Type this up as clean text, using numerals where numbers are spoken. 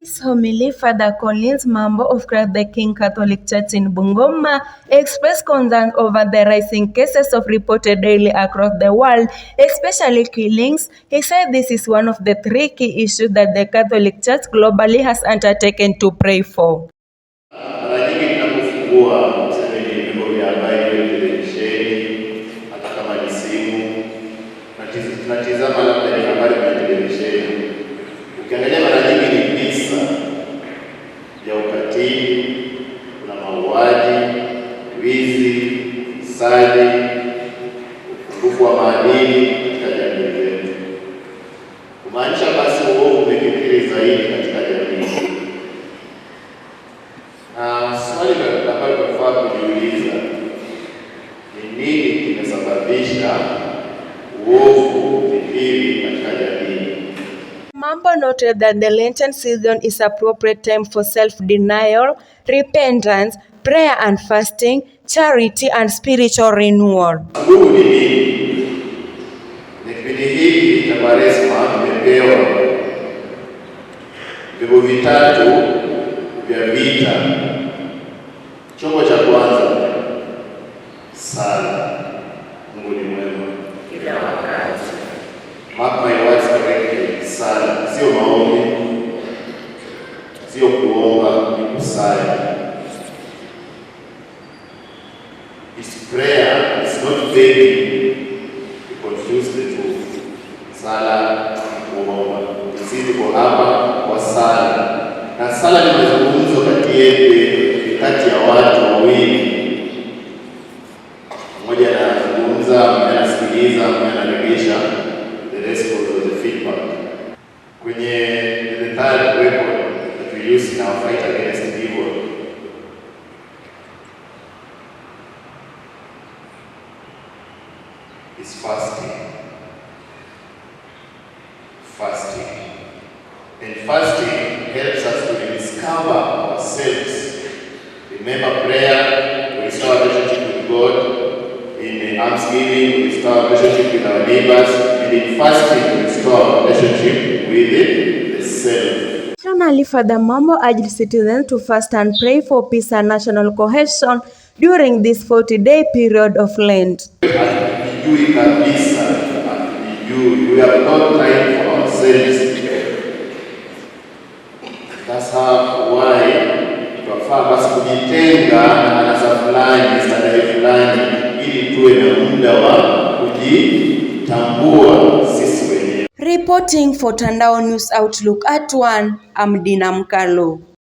His homily, Father Collins Mambo of Christ the King Catholic Church in Bungoma expressed concerns over the rising cases of reported daily across the world, especially killings. He said this is one of the three key issues that the Catholic Church globally has undertaken to pray for. Ukiangalia mara nyingi ni visa vya ukatili, kuna mauaji, wizi, ufisadi, upungufu wa maadili katika jamii zetu. Kumaanisha basi uovu umekithiri zaidi katika jamii. Na swali ambalo tunafaa kujiuliza ni nini kimesababisha uovu kukithiri katika jamii? Mambo noted that the Lenten season is appropriate time for self-denial, repentance, prayer and fasting, charity and spiritual renewal. Sababu ni nini? Kipindi hiki cha Kwaresma tumepewa vyombo vitatu vya vita. Chombo cha kwanza, sala. Mungu ni mwema kila wakati. Mark my words correctly. Sala sio maombi, sio kuomba, ni kusali. It's prayer, it's not begging. You confuse the two. Sala kuomba. Sisi tuko hapa kwa sala, na sala ni mazungumzo kati ya watu wawili. Mmoja anazungumza, mwingine anasikiliza, mwingine anarejesha. The rest of the feedback. The third weapon that we use in our fight against evil is fasting. And fasting helps us to rediscover ourselves. Remember, prayer to restore our relationship with God. In almsgiving, we restore our relationship with our neighbors. And in fasting, we restore our relationship with the self. Additionally, Father Mambo urged citizens to fast and pray for peace and national cohesion during this 40-day period of Lent. We have no time for ourselves. That's why tunafaa basi kujitenga na anasa fulani, starehe fulani, ili tuwe na muda wa kujitambua sisi wenyewe. Reporting for Tandao News Outlook at 1, I'm Dina Mkalo.